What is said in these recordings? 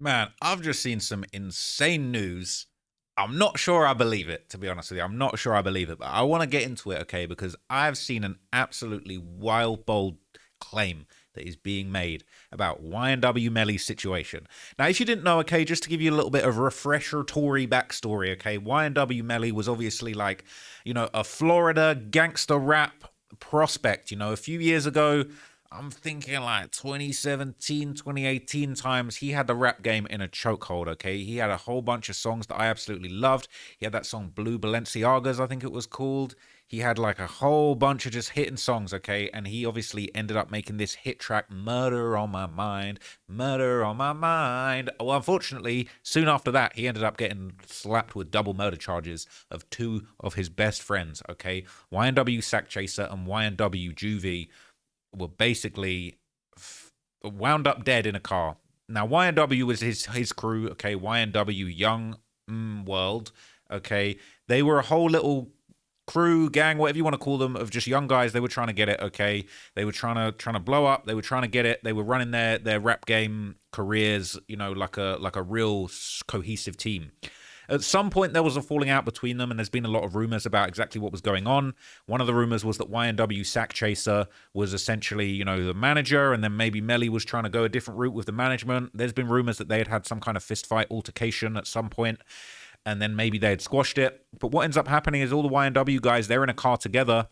Man, I've just seen some insane news. I'm not sure I believe it, to be honest with you. I'm not sure I believe it, but I want to get into it, okay? Because I've seen an absolutely wild, bold claim that is being made about YNW Melly's situation. Now, if you didn't know, okay, just to give you a little bit of refresher Tory backstory, okay, YNW Melly was obviously like, a Florida gangster rap prospect, a few years ago. I'm thinking like 2017, 2018 times, he had the rap game in a chokehold, okay? He had a whole bunch of songs that I absolutely loved. He had that song Blue Balenciagas, I think it was called. He had like a whole bunch of just hitting songs, okay? And he obviously ended up making this hit track, Murder on My Mind, Murder on My Mind. Well, unfortunately, soon after that, he ended up getting slapped with double murder charges of two of his best friends, okay? YNW Sack Chaser and YNW Juvie were basically wound up dead in a car. Now, YNW was his crew, okay? YNW Young World, okay? They were a whole little crew, gang, whatever you want to call them, of just young guys. They were trying to get it, okay? They were trying to blow up. They were trying to get it. They were running their rap game careers, like a real cohesive team. At some point, there was a falling out between them, and there's been a lot of rumors about exactly what was going on. One of the rumors was that YNW Sack Chaser was essentially, the manager, and then maybe Melly was trying to go a different route with the management. There's been rumors that they had some kind of fist fight altercation at some point, and then maybe they had squashed it. But what ends up happening is all the YNW guys, they're in a car together.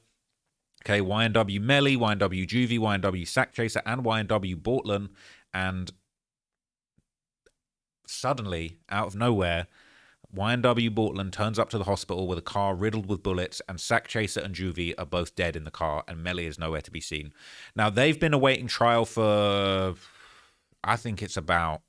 Okay, YNW Melly, YNW Juvie, YNW Sack Chaser, and YNW Bortland, and suddenly, out of nowhere, YNW Bortland turns up to the hospital with a car riddled with bullets, and Sack Chaser and Juvie are both dead in the car, and Melly is nowhere to be seen. Now, they've been awaiting trial for, I think it's about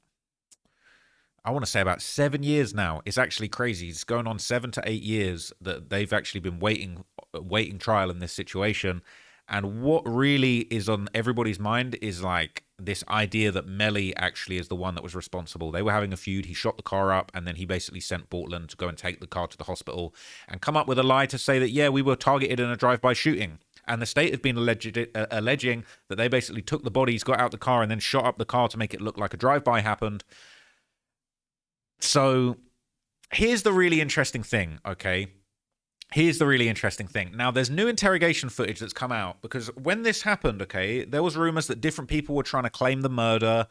7 years now. It's actually crazy. It's going on 7 to 8 years that they've actually been waiting trial in this situation. And what really is on everybody's mind is like this idea that Melly actually is the one that was responsible. They were having a feud. He shot the car up, and then he basically sent Bortland to go and take the car to the hospital and come up with a lie to say that, yeah, we were targeted in a drive-by shooting. And the state have been alleging that they basically took the bodies, got out the car, and then shot up the car to make it look like a drive-by happened. So here's the really interesting thing, okay? Here's the really interesting thing. Now, there's new interrogation footage that's come out because when this happened, okay, there was rumors that different people were trying to claim the murder.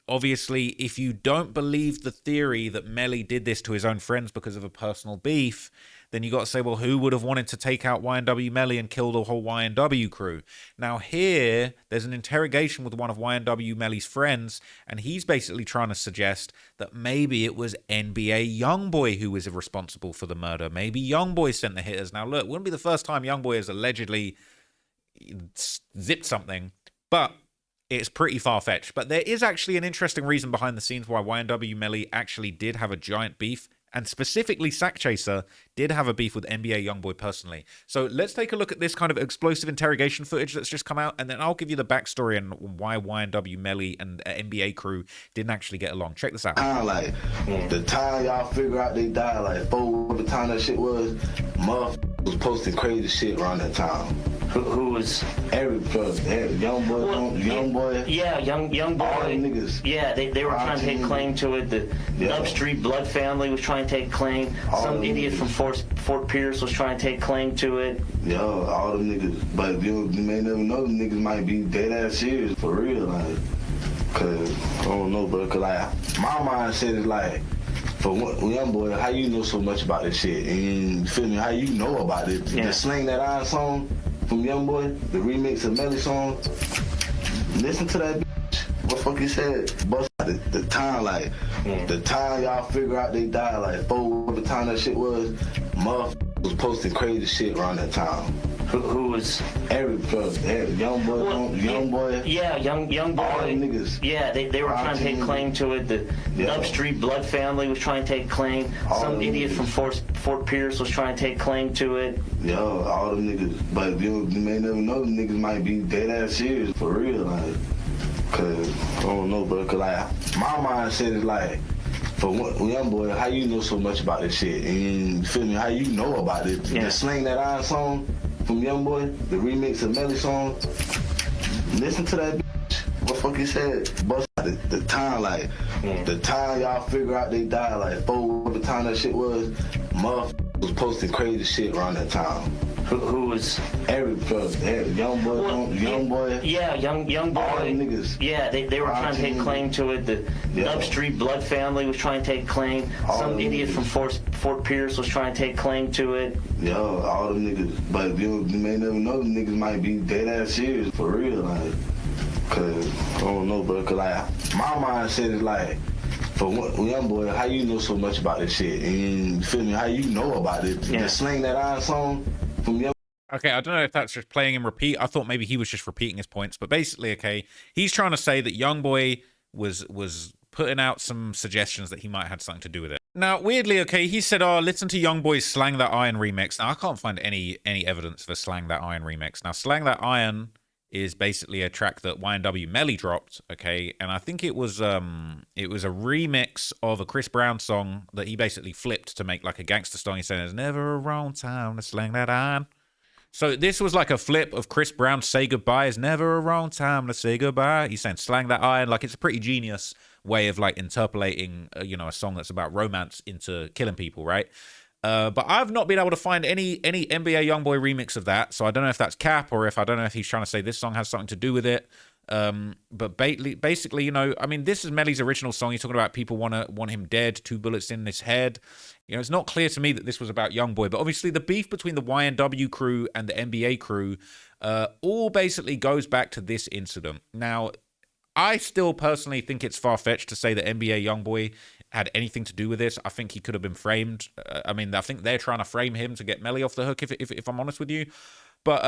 Obviously, if you don't believe the theory that Melly did this to his own friends because of a personal beef, then you got to say, well, who would have wanted to take out YNW Melly and kill the whole YNW crew? Now here, there's an interrogation with one of YNW Melly's friends, and he's basically trying to suggest that maybe it was NBA YoungBoy who was responsible for the murder. Maybe YoungBoy sent the hitters. Now look, it wouldn't be the first time YoungBoy has allegedly zipped something, but it's pretty far-fetched. But there is actually an interesting reason behind the scenes why YNW Melly actually did have a giant beef. And specifically, Sack Chaser did have a beef with NBA YoungBoy personally. So let's take a look at this kind of explosive interrogation footage that's just come out, and then I'll give you the backstory and why YNW Melly and NBA crew didn't actually get along. Check this out. The time y'all figure out they died, like, the time that shit was, motherfuckers was posting crazy shit around that time. Who was every YoungBoy? Yeah, YoungBoy. All them niggas. Yeah, they were trying to take claim to it. The Nub Street Blood family was trying to take claim. Some idiot from Fort Pierce was trying to take claim to it. Yeah, all them niggas. But you may never know them niggas might be dead ass serious for real, like. Cause I don't know, but cause like my mindset is like, for YoungBoy, how you know so much about this shit? And you feel me? How you know about it? Yeah. The Slang That Iron song from YoungBoy, the remix of Melly song. Listen to that bitch. What the fuck he said? Bust the time, like, the time y'all figure out they died, like, the time that shit was, motherfuckers was posting crazy shit around that time. Who was YoungBoy? Yeah, YoungBoy. All them niggas. Yeah, they were trying to take claim to it. The Nub Street Blood family was trying to take claim. Some idiot from Fort Pierce was trying to take claim to it. Yeah, all them niggas. But you may never know them niggas might be dead ass serious for real, like. Cause I don't know, but cause like my mindset is like, for YoungBoy, how you know so much about this shit? And you feel me? How you know about it? Yeah. The Slang That Iron song from YoungBoy, the remix of Melly song. Listen to that bitch. What the fuck he said? Bust the time, like the time y'all figure out they died, like for the time that shit was, motherfuckers was posting crazy shit around that time. Who was every YoungBoy? Yeah, YoungBoy. All them niggas. Yeah, they were trying to take claim to it. The Dub Street blood family was trying to take claim. Some idiot from Fort Pierce was trying to take claim to it. Yeah, all them niggas. But you may never know, them niggas might be dead ass serious for real, like. Cause I don't know, bro. Cause like my mindset is like, for YoungBoy, how you know so much about this shit? And you feel me? How you know about it? The Slang That Iron song from Young. Okay, I don't know if that's just playing in repeat. I thought maybe he was just repeating his points, but basically, okay, he's trying to say that YoungBoy was putting out some suggestions that he might have had something to do with it. Now, weirdly, okay, he said, "Oh, listen to YoungBoy's Slang That Iron remix." Now, I can't find any evidence for Slang That Iron remix. Now, Slang That Iron is basically a track that YNW Melly dropped, okay, and I think it was a remix of a Chris Brown song that he basically flipped to make like a gangster song. He said, "There's never a wrong time to slang that iron." So this was like a flip of Chris Brown's "Say Goodbye." It's never a wrong time to say goodbye. He's saying "slang that iron." Like, it's a pretty genius way of like interpolating, a song that's about romance into killing people, right? But I've not been able to find any NBA YoungBoy remix of that, so I don't know if that's cap or I don't know if he's trying to say this song has something to do with it. But basically, I mean, this is Melly's original song. He's talking about people want him dead, 2 bullets in his head. It's not clear to me that this was about YoungBoy, but obviously the beef between the YNW crew and the NBA crew all basically goes back to this incident. Now, I still personally think it's far-fetched to say that NBA YoungBoy had anything to do with this. I think he could have been framed. I think they're trying to frame him to get Melly off the hook, if I'm honest with you. But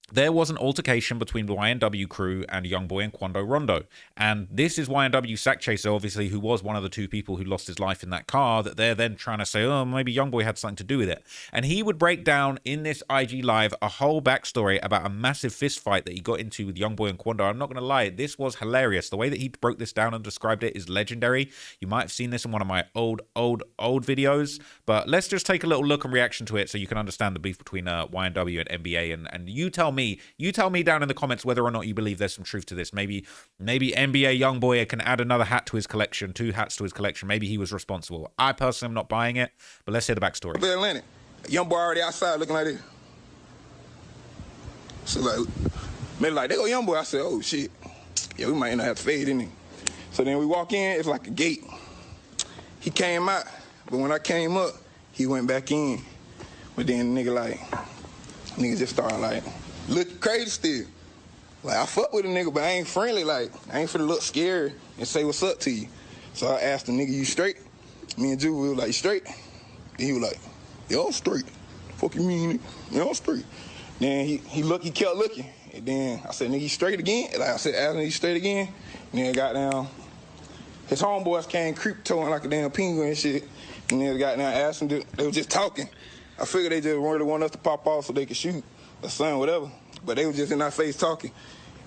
there was an altercation between the YNW crew and YoungBoy and Quando Rondo. And this is YNW Sack Chaser, obviously, who was one of the 2 people who lost his life in that car, that they're then trying to say, oh, maybe YoungBoy had something to do with it. And he would break down in this IG Live a whole backstory about a massive fist fight that he got into with YoungBoy and Quando. I'm not going to lie, this was hilarious. The way that he broke this down and described it is legendary. You might have seen this in one of my old videos, but let's just take a little look and reaction to it so you can understand the beef between YNW and NBA. And you tell me down in the comments whether or not you believe there's some truth to this. Maybe NBA YoungBoy can add another hat to his collection, 2 hats to his collection. Maybe he was responsible. I personally am not buying it, but let's hear the backstory. Atlantic, YoungBoy already outside looking like this. So like, man, like, they go YoungBoy. I said, oh shit, yeah, we might not have to fade in. So then we walk in, it's like a gate. He came out, but when I came up, he went back in. But then nigga just started like looking crazy still. Like, I fuck with a nigga, but I ain't friendly. Like, I ain't finna look scared and say what's up to you. So I asked the nigga, you straight? Me and Ju, we was like, you straight? Then he was like, yeah, I'm straight. Fuck you mean? Yeah, I'm straight. Then he kept looking. And then I said, nigga, you straight again? Like I said, ask him, you straight again? And then got down. His homeboys came creep-toeing like a damn penguin and shit. And then got down, asked him, they was just talking. I figured they just really wanted us to pop off so they could shoot or something, whatever. But they was just in our face talking.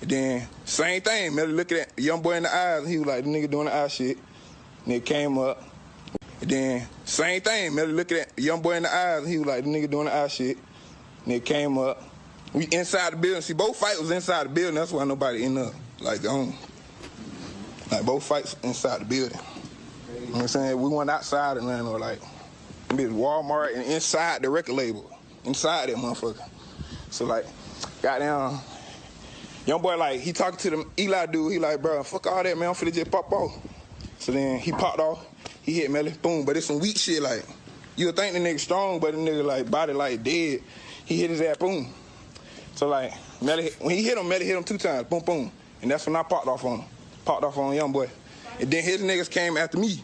And then, same thing, Melly looking at the YoungBoy in the eyes, and he was like, the nigga doing the eye shit. And it came up. And then, same thing, Melly looking at the YoungBoy in the eyes, and he was like, the nigga doing the eye shit. And it came up. We inside the building. See, both fights was inside the building. That's why nobody in there. Like both fights inside the building. You know what I'm saying? We went outside and then, or like, Walmart and inside the record label. Inside that motherfucker. So, like, goddamn, YoungBoy, like, he talking to the Eli dude. He like, bro, fuck all that, man. I'm finna just pop off. So then he popped off. He hit Melly, boom. But it's some weak shit, like, you'll think the nigga strong, but the nigga, like, body, like, dead. He hit his ass, boom. So, like, Melly, when he hit him, Melly hit him 2 times, boom, boom. And that's when I popped off on him. Popped off on YoungBoy. And then his niggas came after me.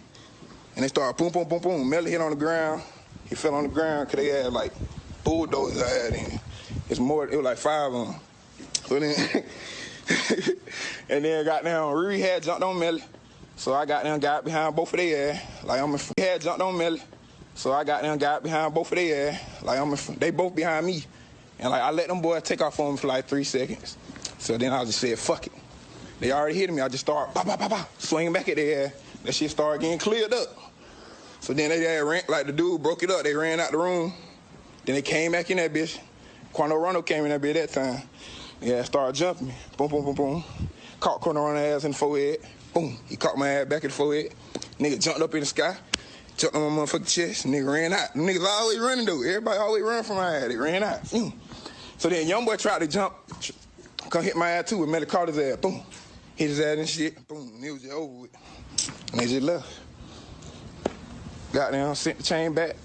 And they started boom, boom, boom, boom. Melly hit on the ground. He fell on the ground because they had, like, bulldozers I had in. It was like 5 of them. So then, and then goddamn, Riri had jumped on Melly. So I got behind both of their ass. Like, had jumped on Melly. So I got behind both of their ass. Like, they both behind me. And, like, I let them boys take off on me for, like, 3 seconds. So then I just said, fuck it. They already hit me. I just started, swinging back at their ass. That shit started getting cleared up. So then they ran, like, the dude broke it up. They ran out the room. Then they came back in that bitch. Quando Rondo came in that bitch that time. Yeah, started jumping me. Boom, boom, boom, boom. Caught Quando Rondo's ass in the forehead. Boom. He caught my ass back in the forehead. Nigga jumped up in the sky. Jumped on my motherfucking chest. Nigga ran out. Them niggas always running, though. Everybody always run from my ass. They ran out. So then YoungBoy tried to jump. Come hit my ass, too, and Melly caught his ass. Boom. Hit his ass and shit. Boom. And it was just over with. And they just left. Got down, sent the chain back.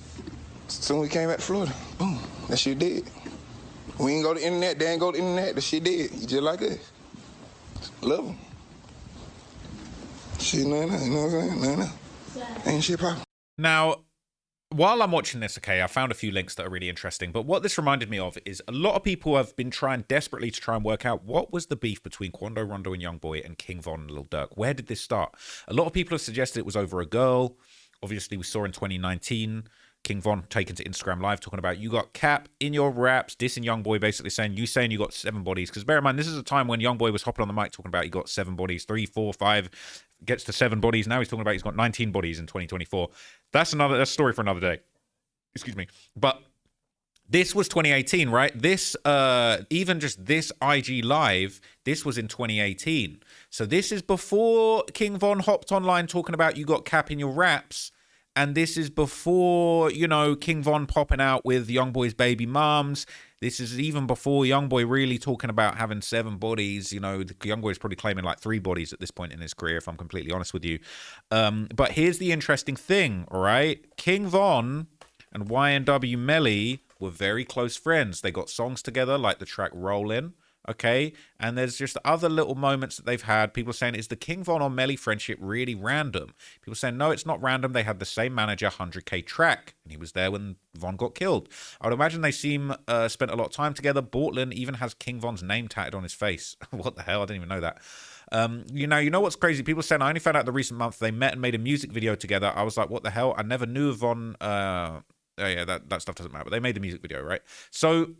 Soon we came back to Florida. Boom. That shit dead. We ain't go to the internet. They ain't go to the internet. That shit dead. He just like us. Love him. Shit, no, you know what I'm saying? No. Ain't shit problem. Now, while I'm watching this, okay, I found a few links that are really interesting. But what this reminded me of is a lot of people have been trying desperately to try and work out what was the beef between Quando Rondo and YoungBoy and King Von and Lil Durk. Where did this start? A lot of people have suggested it was over a girl. Obviously, we saw in 2019 King Von taken to Instagram Live talking about you got cap in your raps, dissing YoungBoy, basically saying you got 7 bodies. Because bear in mind, this is a time when YoungBoy was hopping on the mic talking about he got 7 bodies, 3, 4, 5, gets to 7 bodies. Now he's talking about he's got 19 bodies in 2024. That's a story for another day. Excuse me. But this was 2018, right? This, even just this IG Live, this was in 2018. So this is before King Von hopped online talking about you got cap in your raps. And this is before, you know, King Von popping out with YoungBoy's baby mums. This is even before YoungBoy really talking about having 7 bodies. You know, YoungBoy is probably claiming like 3 bodies at this point in his career, if I'm completely honest with you. But here's the interesting thing, all right? King Von and YNW Melly were very close friends. They got songs together, like the track Rollin'. Okay, and there's just other little moments that they've had. People saying, is the King Von or Melly friendship really random? People saying, no, it's not random. They had the same manager, 100K Track, and he was there when Von got killed. I would imagine they spent a lot of time together. Bortland even has King Von's name tatted on his face. What the hell? I didn't even know that. You know what's crazy? People saying, I only found out the recent month they met and made a music video together. I was like, what the hell? I never knew of Von. Yeah, that stuff doesn't matter. But they made the music video, right? So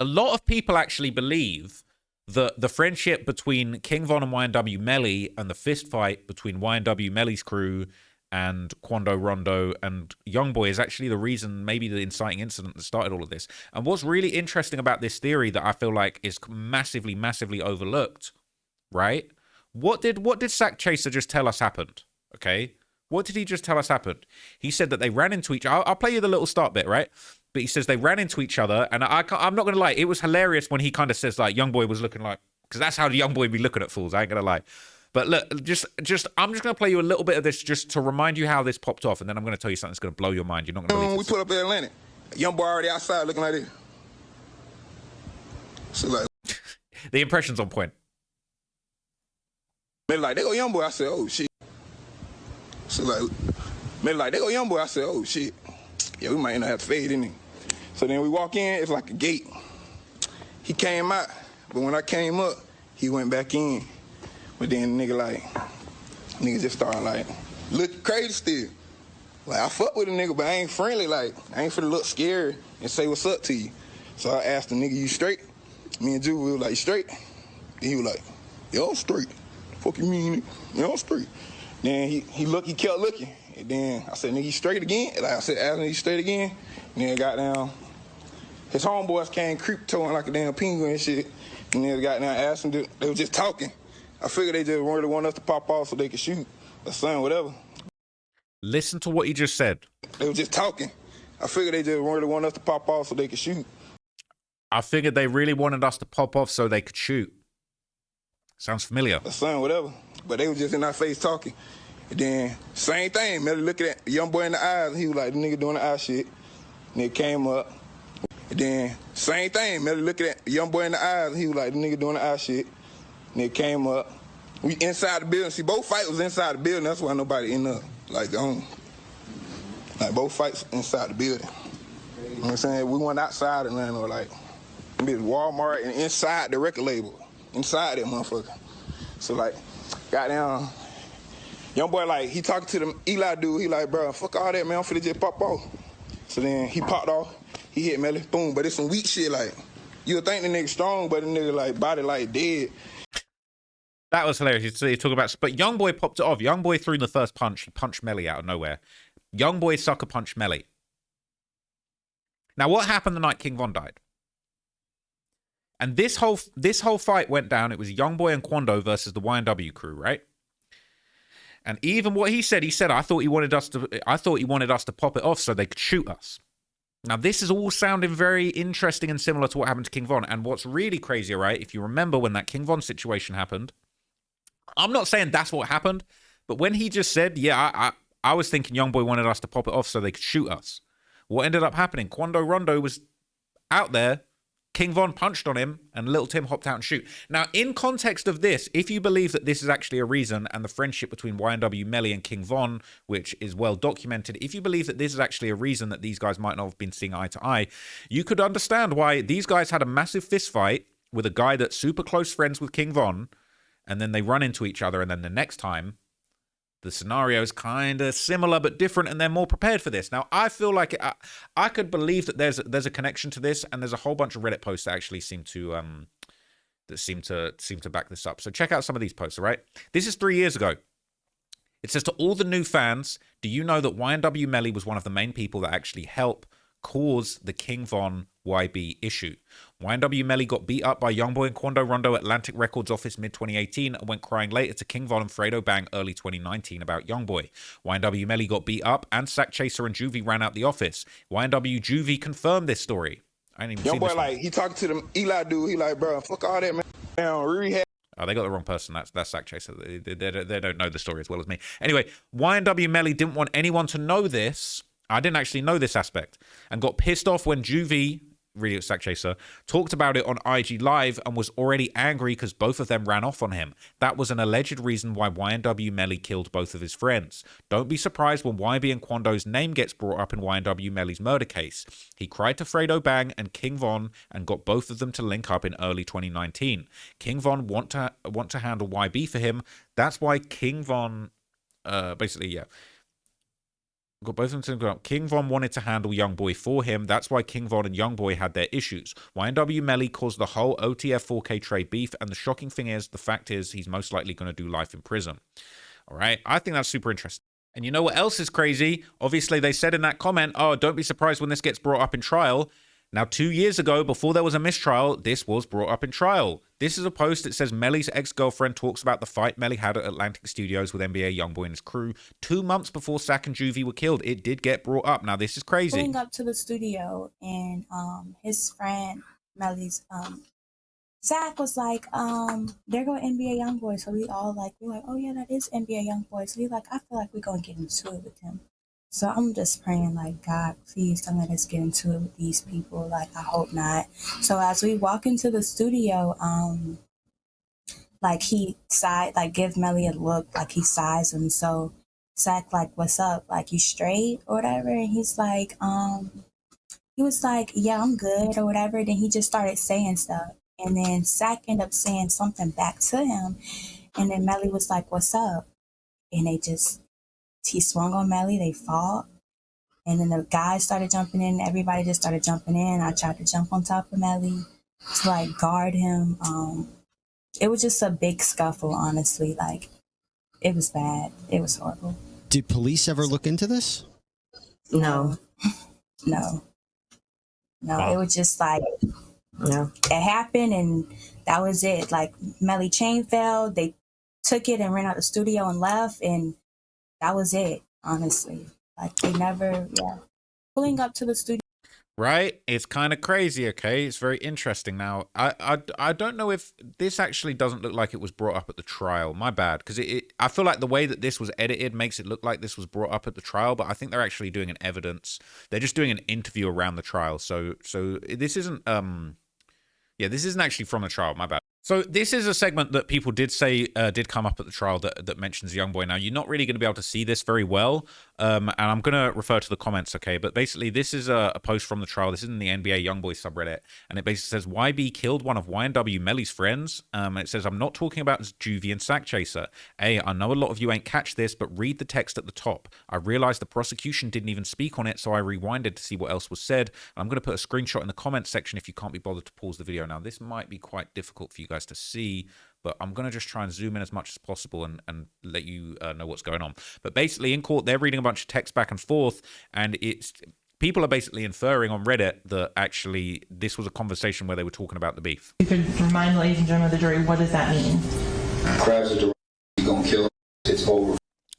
a lot of people actually believe that the friendship between King Von and YNW Melly and the fist fight between YNW Melly's crew and Quando Rondo and YoungBoy is actually the reason, maybe the inciting incident that started all of this. And what's really interesting about this theory that I feel like is massively, massively overlooked, right? What did Sack Chaser just tell us happened? Okay, what did he just tell us happened? He said that they ran into each other. I'll play you the little start bit, right? But he says they ran into each other, and I'm not gonna lie, it was hilarious when he kind of says like YoungBoy was looking like, because that's how the YoungBoy be looking at fools. I ain't gonna lie. But look, I'm just gonna play you a little bit of this just to remind you how this popped off, and then I'm gonna tell you something that's gonna blow your mind. You're not gonna believe We this. put up in Atlanta. YoungBoy already outside looking like this. So like, The impression's on point. Melly like, they go YoungBoy. I said, oh shit. So like, Melly like, they go YoungBoy. I said, oh shit. Yeah, we might end up have to fade, didn't he? So then we walk in, it's like a gate. He came out, but when I came up, he went back in. But then nigga just started like, look crazy still. Like, I fuck with a nigga, but I ain't friendly. Like, I ain't finna look scared and say what's up to you. So I asked the nigga, you straight? Me and Drew, we were like, straight? And he was like, yo, I'm straight. Fuck you mean? Yo, I'm straight. Then he kept looking. And then I said, nigga, you straight again? Like I said, ask him, you straight again? And then got down. His homeboys came creep-toeing like a damn penguin and shit. And then got down, asked him, they were just talking. I figured they just really wanted us to pop off so they could shoot or something, whatever. Listen to what he just said. They were just talking. I figured they just really wanted us to pop off so they could shoot. I figured they really wanted us to pop off so they could shoot. Sounds familiar. Or something, whatever. But they were just in our face talking. And then, same thing, Melly looking at YoungBoy in the eyes, and he was like, the nigga doing the eye shit. And it came up. And then, same thing, Melly looking at YoungBoy in the eyes, and he was like, the nigga doing the eye shit. And it came up. We inside the building. See, both fights was inside the building. That's why nobody in there. Like both fights inside the building. You know what I'm saying? We went outside and then or like Walmart and inside the record label. Inside that motherfucker. So like, goddamn, YoungBoy like, he talking to the Eli dude. He like, bro, fuck all that, man. I'm finna just pop off. So then he popped off. He hit Melly, boom. But it's some weak shit like, you would think the nigga strong, but the nigga like body like dead. That was hilarious. You talk about, but YoungBoy popped it off. YoungBoy threw the first punch. He punched Melly out of nowhere. YoungBoy sucker punched Melly. Now, what happened the night King Von died? And this whole fight went down. It was YoungBoy and Quando versus the YNW crew, right? And even what he said, I thought he wanted us to pop it off so they could shoot us. Now, this is all sounding very interesting and similar to what happened to King Von. And what's really crazy, right? If you remember when that King Von situation happened, I'm not saying that's what happened, but when he just said, yeah, I was thinking YoungBoy wanted us to pop it off so they could shoot us. What ended up happening? Quando Rondo was out there. King Von punched on him, and Little Tim hopped out and shoot. Now, in context of this, if you believe that this is actually a reason, and the friendship between YNW Melly and King Von, which is well documented, if you believe that this is actually a reason that these guys might not have been seeing eye to eye, you could understand why these guys had a massive fist fight with a guy that's super close friends with King Von, and then they run into each other, and then the next time, the scenario is kind of similar but different, and they're more prepared for this. Now, I feel like I could believe that there's a connection to this, and there's a whole bunch of Reddit posts that actually seem to back this up. So check out some of these posts, all right? This is 3 years ago. It says, to all the new fans, do you know that YNW Melly was one of the main people that actually helped cause the King Von YB issue? YNW Melly got beat up by YoungBoy and Quando Rondo at Atlantic Records office mid-2018 and went crying later to King Von and Fredo Bang early 2019 about YoungBoy. YNW Melly got beat up and Sack Chaser and Juvie ran out the office. YNW Juvie confirmed this story. I ain't even seen this YoungBoy, like, he talking to them Eli dude. He like, bro, fuck all that, man. Down, rehab. Oh, they got the wrong person. That's Sack Chaser. They don't know the story as well as me. Anyway, YNW Melly didn't want anyone to know this. I didn't actually know this aspect, and got pissed off when Juvie, really Sack Chaser, talked about it on IG Live and was already angry because both of them ran off on him. That was an alleged reason why YNW Melly killed both of his friends. Don't be surprised when YB and Quando's name gets brought up in YNW Melly's murder case. He cried to Fredo Bang and King Von and got both of them to link up in early 2019. King Von want to handle YB for him. That's why King Von, got both of them to go up. King Von wanted to handle YoungBoy for him. That's why King Von and YoungBoy had their issues. YNW Melly caused the whole OTF 4K trade beef, and the shocking thing is, the fact is, he's most likely going to do life in prison. All right? I think that's super interesting. And you know what else is crazy? Obviously, they said in that comment, oh, don't be surprised when this gets brought up in trial. Now, 2 years ago, before there was a mistrial, this was brought up in trial. This is a post that says Melly's ex-girlfriend talks about the fight Melly had at Atlantic Studios with NBA YoungBoy and his crew 2 months before Sack and Juvie were killed. It did get brought up. Now, this is crazy. Pulling up to the studio, and his friend Melly's Zach was like, there go NBA YoungBoy. So we're like, oh yeah, that is NBA YoungBoy. So he's like, I feel like we're gonna get into it with him. So I'm just praying, like, God, please don't let us get into it with these people. Like, I hope not. So as we walk into the studio, like, he give Melly a look, like, he sighs him. So Zach, like, what's up? Like, you straight or whatever? And he's like, he was like, yeah, I'm good or whatever. Then he just started saying stuff. And then Zach ended up saying something back to him. And then Melly was like, what's up? And he swung on Melly, they fought, and then the guys started jumping in, everybody just started jumping in. I tried to jump on top of Melly to like guard him. It was just a big scuffle, honestly. Like, it was bad. It was horrible. Did police ever look into this? No. No. Wow. It was just like, it happened and that was it. Like, Melly chain fell, they took it and ran out the studio and left, and that was it, honestly. Like, they never, pulling up to the studio. Right? It's kind of crazy, okay? It's very interesting. Now, I don't know if this actually doesn't look like it was brought up at the trial. My bad. Because I feel like the way that this was edited makes it look like this was brought up at the trial, but I think they're actually doing an evidence. They're just doing an interview around the trial. So this isn't, this isn't actually from the trial. My bad. So this is a segment that people did say did come up at the trial that mentions YoungBoy. Now, you're not really going to be able to see this very well, and I'm going to refer to the comments, okay? But basically, this is a post from the trial. This is in the NBA YoungBoy subreddit, and it basically says, YB killed one of YNW Melly's friends. It says, I'm not talking about Juvie and Sack Chaser. I know a lot of you ain't catch this, but read the text at the top. I realized the prosecution didn't even speak on it, so I rewinded to see what else was said. And I'm going to put a screenshot in the comments section if you can't be bothered to pause the video. Now, this might be quite difficult for you guys to see, but I'm going to just try and zoom in as much as possible and let you know what's going on. But basically, in court, they're reading a bunch of text back and forth, and people are basically inferring on Reddit that actually this was a conversation where they were talking about the beef. You could remind ladies and gentlemen of the jury, what does that mean? Crabs are direct, you're going to kill him, it's over.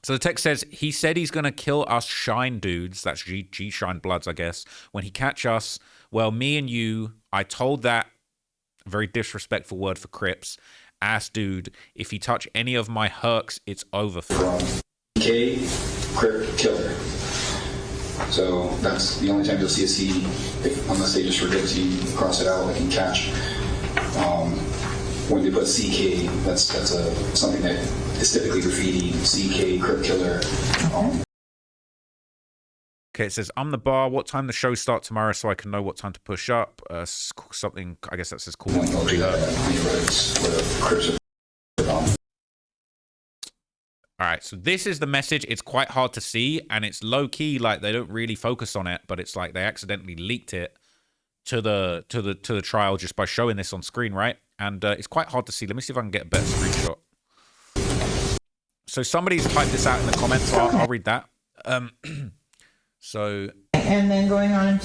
So the text says, he said he's going to kill us Shine dudes. That's G Shine Bloods, I guess. When he catch us, well, me and you, I told that very disrespectful word for Crips, ass dude, if you touch any of my herks, it's over. From K, Crip, Killer. So that's the only time you'll see a C, unless they just forget to cross it out like in catch. When they put CK, that's something that is typically graffiti. CK, Crip Killer. Okay, it says, I'm the bar. What time the show start tomorrow so I can know what time to push up? Something, I guess that says cool. All right, so this is the message. It's quite hard to see, and it's low key. Like they don't really focus on it, but it's like they accidentally leaked it to the trial just by showing this on screen, right? And it's quite hard to see. Let me see if I can get a better screenshot. So somebody's typed this out in the comments. So I'll read that. So and then going on.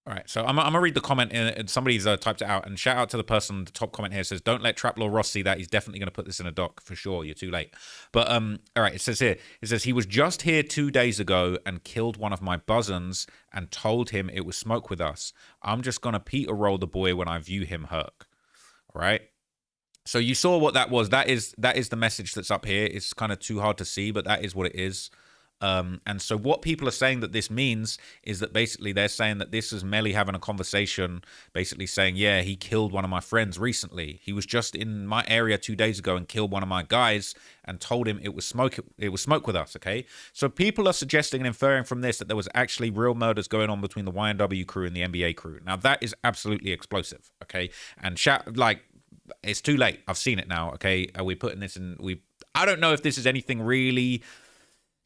All right, so I'm gonna read the comment, and somebody's typed it out. And shout out to the person, the top comment here says, "Don't let Traplaw Ross see that. He's definitely gonna put this in a doc for sure. You're too late." But all right, it says here, he was just here 2 days ago and killed one of my buzzins and told him it was smoke with us. I'm just gonna Peter roll the boy when I view him herk. All right. So you saw what that was. That is the message that's up here. It's kind of too hard to see, but that is what it is. And so what people are saying that this means is that basically they're saying that this is Melly having a conversation, basically saying, yeah, he killed one of my friends recently. He was just in my area 2 days ago and killed one of my guys and told him it was smoke with us, okay? So people are suggesting and inferring from this that there was actually real murders going on between the YNW crew and the NBA crew. Now that is absolutely explosive, okay? And it's too late. I've seen it now, okay? We're putting this in, I don't know if this is anything really,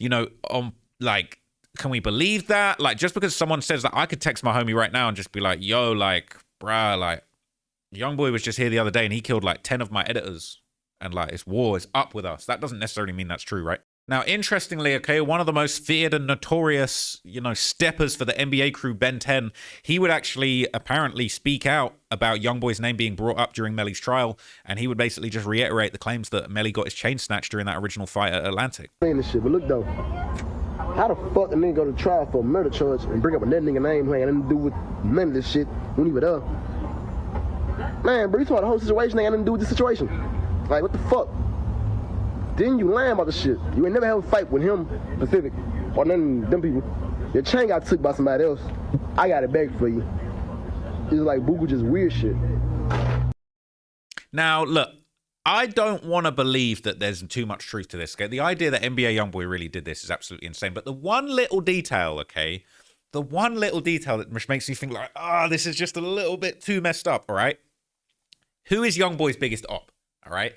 can we believe that? Like, just because someone says that, I could text my homie right now and just be like, yo, like, bruh, like, YoungBoy was just here the other day and he killed like 10 of my editors. And like, it's war is up with us. That doesn't necessarily mean that's true, right? Now, interestingly, okay, one of the most feared and notorious, steppers for the NBA crew, Ben 10, he would actually apparently speak out about YoungBoy's name being brought up during Melly's trial, and he would basically just reiterate the claims that Melly got his chain snatched during that original fight at Atlantic. This shit, but look though, how the fuck a nigga go to trial for a murder charge and bring up another nigga name who ain't nothing to do with none of this shit when he was up? Man, bro, you talking about the whole situation ain't nothing to do with the situation. Like, what the fuck? Then you lying about the shit. You ain't never have a fight with him, Pacific, or none of them people. Your chain got took by somebody else. I got it back for you. It's like Boogle just weird shit. Now, look, I don't want to believe that there's too much truth to this. Okay? The idea that NBA YoungBoy really did this is absolutely insane. But the one little detail, okay, that makes me think like, this is just a little bit too messed up, all right? Who is YoungBoy's biggest op, all right?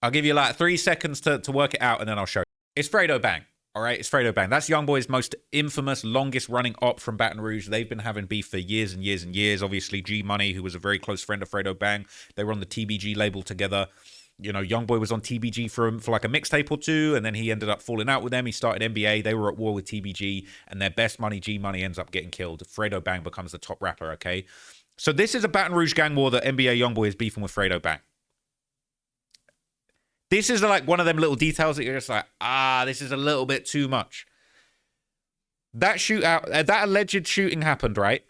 I'll give you like 3 seconds to work it out, and then I'll show you. It's Fredo Bang, all right? It's Fredo Bang. That's YoungBoy's most infamous, longest-running op from Baton Rouge. They've been having beef for years and years and years. Obviously, G Money, who was a very close friend of Fredo Bang, they were on the TBG label together. YoungBoy was on TBG for like a mixtape or two, and then he ended up falling out with them. He started NBA. They were at war with TBG, and their best money, G Money, ends up getting killed. Fredo Bang becomes the top rapper, okay? So this is a Baton Rouge gang war that NBA YoungBoy is beefing with Fredo Bang. This is like one of them little details that you're just like, this is a little bit too much. That shootout, that alleged shooting happened, right?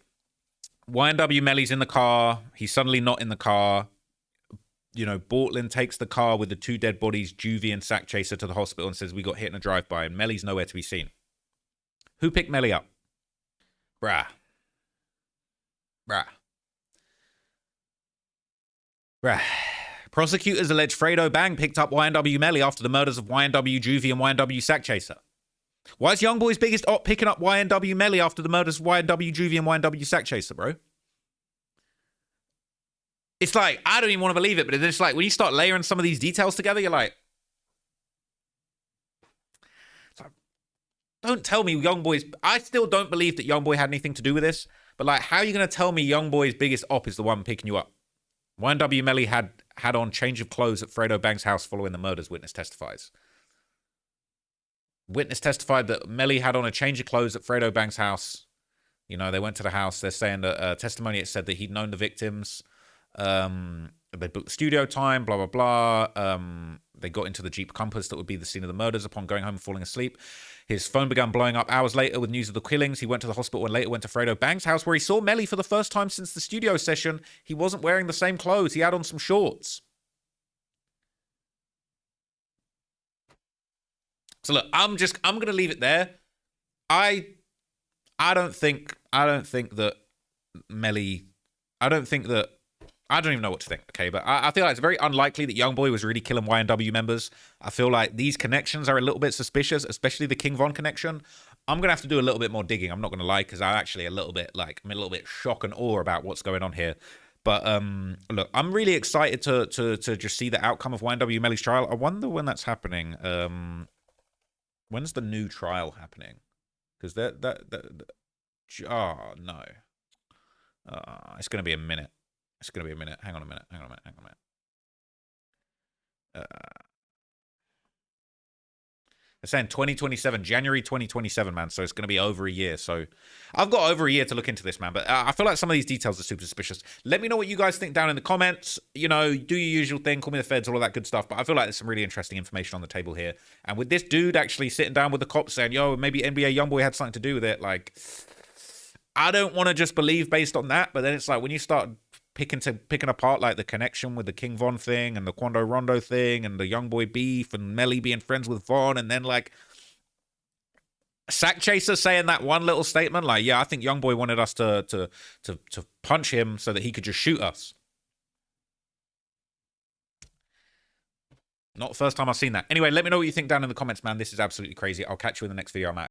YNW Melly's in the car. He's suddenly not in the car. Bortland takes the car with the 2 dead bodies, Juvie and Sack Chaser, to the hospital and says, we got hit in a drive-by, and Melly's nowhere to be seen. Who picked Melly up? Bruh. Prosecutors allege Fredo Bang picked up YNW Melly after the murders of YNW Juvie and YNW Sack Chaser. Why is YoungBoy's biggest op picking up YNW Melly after the murders of YNW Juvie and YNW Sack Chaser, bro? It's like, I don't even want to believe it, but it's like, when you start layering some of these details together, you're like, don't tell me YoungBoy's... I still don't believe that YoungBoy had anything to do with this, but like, how are you going to tell me YoungBoy's biggest op is the one picking you up? YNW Melly had on change of clothes at Fredo Bang's house following the murders, witness testifies. Witness testified that Melly had on a change of clothes at Fredo Bang's house. They went to the house. They're saying that testimony, it said that he'd known the victims. They booked the studio time, blah, blah, blah. They got into the Jeep Compass that would be the scene of the murders upon going home and falling asleep. His phone began blowing up hours later with news of the killings. He went to the hospital and later went to Fredo Bang's house where he saw Melly for the first time since the studio session. He wasn't wearing the same clothes. He had on some shorts. So look, I'm going to leave it there. I don't think that Melly, I don't even know what to think, okay? But I feel like it's very unlikely that YoungBoy was really killing YNW members. I feel like these connections are a little bit suspicious, especially the King Von connection. I'm going to have to do a little bit more digging. I'm not going to lie, because I'm actually I'm a little bit shock and awe about what's going on here. But look, I'm really excited to just see the outcome of YNW Melly's trial. I wonder when that's happening. When's the new trial happening? Because oh, no. It's going to be a minute. It's going to be a minute. Hang on a minute. They're saying 2027, January 2027, man. So it's going to be over a year. So I've got over a year to look into this, man. But I feel like some of these details are super suspicious. Let me know what you guys think down in the comments. You know, do your usual thing. Call me the feds, all of that good stuff. But I feel like there's some really interesting information on the table here. And with this dude actually sitting down with the cops saying, yo, maybe NBA YoungBoy had something to do with it. Like, I don't want to just believe based on that. But then it's like when you start picking apart like the connection with the King Von thing and the Quando Rondo thing and the YoungBoy beef and Melly being friends with Von, and then like Sack Chaser saying that one little statement like, yeah, I think YoungBoy wanted us to punch him so that he could just shoot us. Not the first time I've seen that. Anyway, let me know what you think down in the comments, man. This is absolutely crazy. I'll catch you in the next video. I'm out.